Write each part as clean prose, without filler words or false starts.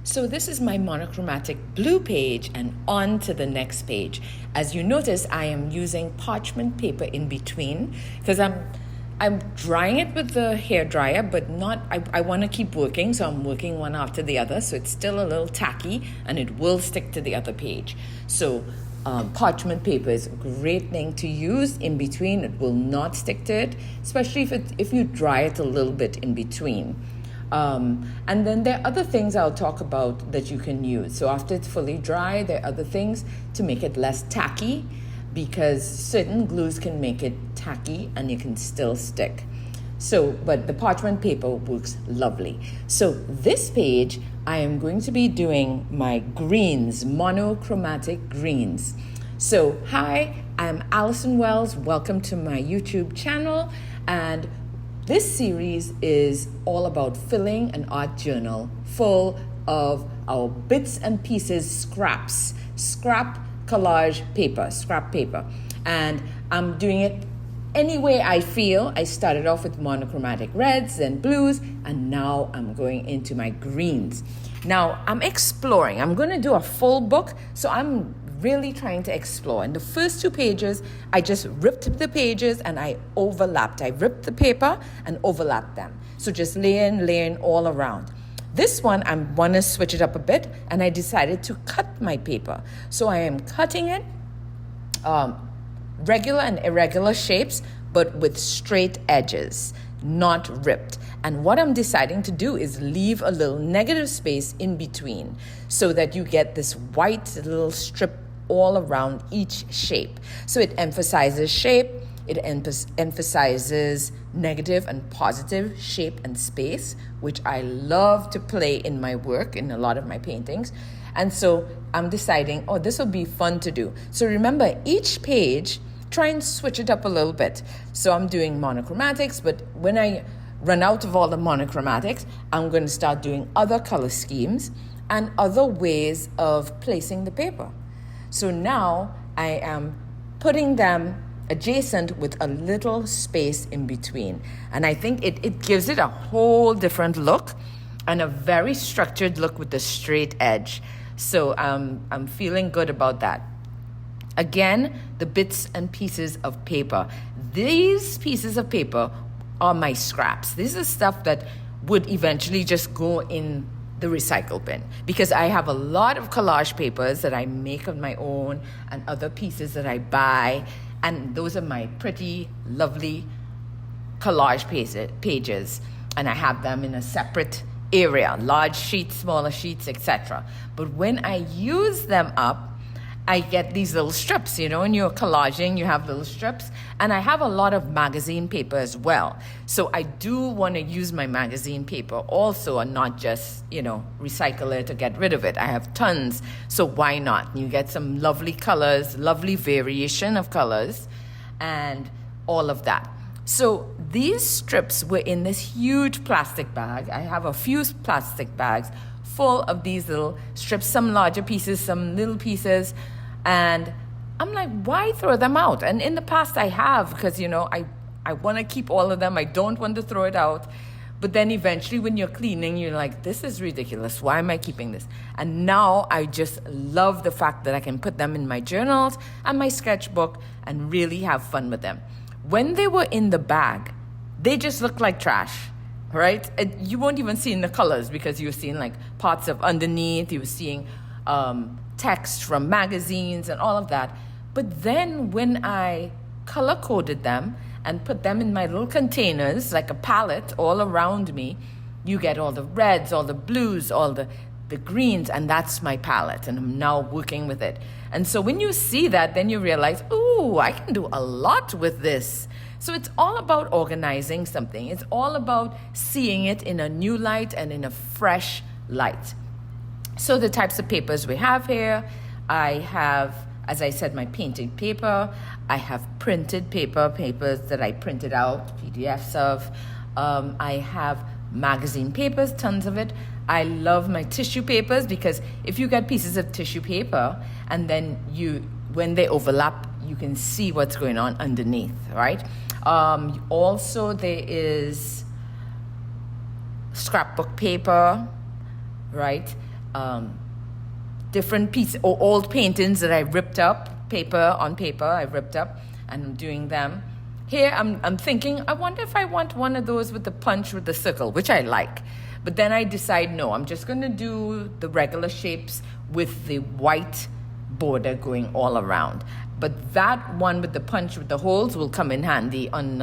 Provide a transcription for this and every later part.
So this is my monochromatic blue page, and on to the next page. As you notice, I am using parchment paper in between because I'm drying it with the hair dryer, but not, I want to keep working, so I'm working one after the other, so it's still a little tacky and it will stick to the other page. So parchment paper is a great thing to use in between. It will not stick to it, especially if you dry it a little bit in between. And then there are other things I'll talk about that you can use. So after it's fully dry, there are other things to make it less tacky, because certain glues can make it tacky and it can still stick. So, but the parchment paper works lovely. So this page, I am going to be doing my greens, monochromatic greens. So, hi, I'm Allison Wells. Welcome to my YouTube channel. And this series is all about filling an art journal full of our bits and pieces, scrap collage paper, scrap paper. And I'm doing it any way I feel. I started off with monochromatic reds and blues, and now I'm going into my greens. Now I'm exploring. I'm going to do a full book, so I'm really trying to explore. In the first 2 pages, I just ripped the pages and I overlapped. I ripped the paper and overlapped them. So just layering all around. This one, I want to switch it up a bit, and I decided to cut my paper. So I am cutting it regular and irregular shapes, but with straight edges, not ripped. And what I'm deciding to do is leave a little negative space in between so that you get this white little strip all around each shape. So it emphasizes shape, it emphasizes negative and positive shape and space, which I love to play in my work, in a lot of my paintings. And so I'm deciding, this will be fun to do. So remember, each page, try and switch it up a little bit. So I'm doing monochromatics, but when I run out of all the monochromatics, I'm going to start doing other color schemes and other ways of placing the paper. So now I am putting them adjacent with a little space in between. And I think it gives it a whole different look and a very structured look with the straight edge. So I'm feeling good about that. Again, the bits and pieces of paper. These pieces of paper are my scraps. This is stuff that would eventually just go in the recycle bin, because I have a lot of collage papers that I make on my own and other pieces that I buy. And those are my pretty, lovely collage pages. And I have them in a separate area, large sheets, smaller sheets, etc. But when I use them up, I get these little strips, when you're collaging, you have little strips. And I have a lot of magazine paper as well. So I do want to use my magazine paper also, and not just, recycle it or get rid of it. I have tons, so why not? You get some lovely colors, lovely variation of colors, and all of that. So these strips were in this huge plastic bag. I have a few plastic bags full of these little strips, some larger pieces, some little pieces. And I'm like, why throw them out? And in the past I have, because, I want to keep all of them. I don't want to throw it out. But then eventually when you're cleaning, you're like, this is ridiculous. Why am I keeping this? And now I just love the fact that I can put them in my journals and my sketchbook and really have fun with them. When they were in the bag, they just look like trash, right? And you won't even see in the colors, because you're seeing like parts of underneath, you're seeing text from magazines and all of that. But then when I color coded them and put them in my little containers, like a palette all around me, you get all the reds, all the blues, all the greens, and that's my palette, and I'm now working with it. And so when you see that, then you realize, ooh, I can do a lot with this. So it's all about organizing something. It's all about seeing it in a new light and in a fresh light. So the types of papers we have here, I have, as I said, my painted paper. I have printed papers that I printed out, PDFs of. I have magazine papers, tons of it. I love my tissue papers, because if you get pieces of tissue paper and then when they overlap, you can see what's going on underneath, right? Also, there is scrapbook paper, right? different pieces or old paintings that I ripped up, paper on paper, I ripped up, and I'm doing them. Here I'm thinking, I wonder if I want one of those with the punch with the circle, which I like. But then I decide, no, I'm just going to do the regular shapes with the white border going all around. But that one with the punch with the holes will come in handy on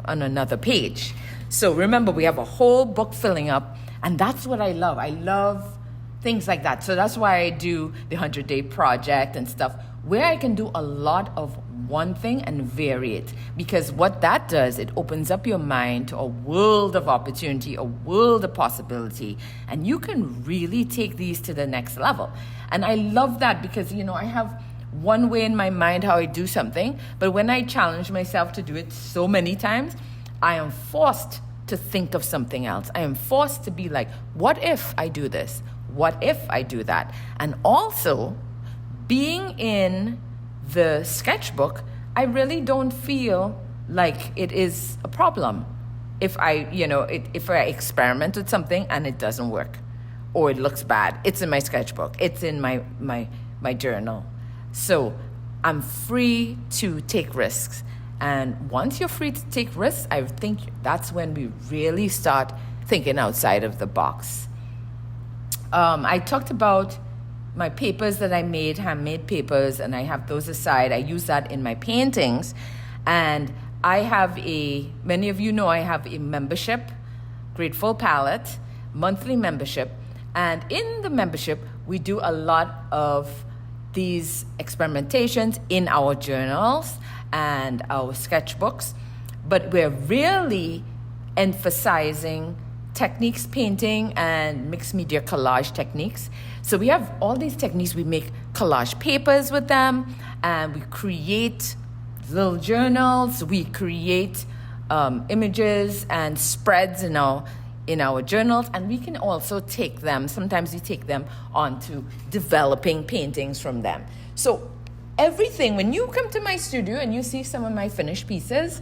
another page. So remember, we have a whole book filling up, and that's what I love. I love things like that. So that's why I do the 100-day project and stuff, where I can do a lot of one thing and vary it. Because what that does, it opens up your mind to a world of opportunity, a world of possibility, and you can really take these to the next level. And I love that because, I have one way in my mind how I do something, but when I challenge myself to do it so many times, I am forced to think of something else. I am forced to be like, what if I do this? What if I do that? And also, being in the sketchbook, I really don't feel like it is a problem if I experiment with something and it doesn't work or it looks bad. It's in my sketchbook. It's in my journal. So I'm free to take risks. And once you're free to take risks, I think that's when we really start thinking outside of the box. I talked about my papers that I made, handmade papers, and I have those aside. I use that in my paintings. And I have many of you know I have a membership, Grateful Palette, monthly membership. And in the membership, we do a lot of these experimentations in our journals and our sketchbooks. But we're really emphasizing techniques, painting and mixed media collage techniques. So we have all these techniques. We make collage papers with them, and we create little journals. We create images and spreads in our journals, and we can also take them. Sometimes we take them onto developing paintings from them. So everything, when you come to my studio and you see some of my finished pieces,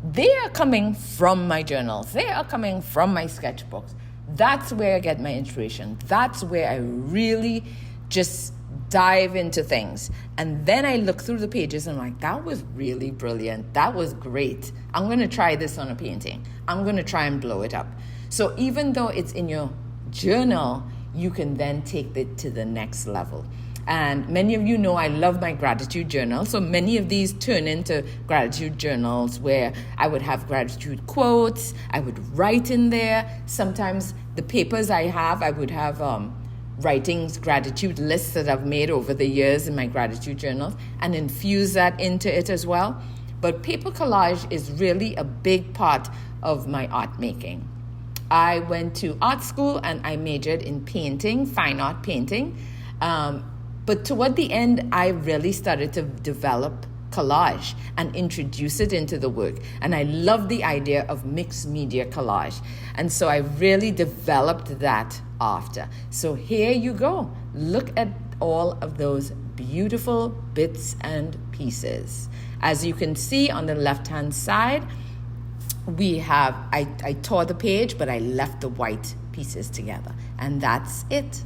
they are coming from my journals. They are coming from my sketchbooks. That's where I get my inspiration. That's where I really just dive into things. And then I look through the pages and I'm like, that was really brilliant. That was great. I'm going to try this on a painting. I'm going to try and blow it up. So even though it's in your journal, you can then take it to the next level. And many of you know I love my gratitude journal. So many of these turn into gratitude journals where I would have gratitude quotes. I would write in there. Sometimes the papers I would have writings, gratitude lists that I've made over the years in my gratitude journals and infuse that into it as well. But paper collage is really a big part of my art making. I went to art school and I majored in painting, fine art painting. But toward the end, I really started to develop collage and introduce it into the work. And I love the idea of mixed media collage. And so I really developed that after. So here you go. Look at all of those beautiful bits and pieces. As you can see on the left-hand side, I tore the page, but I left the white pieces together. And that's it.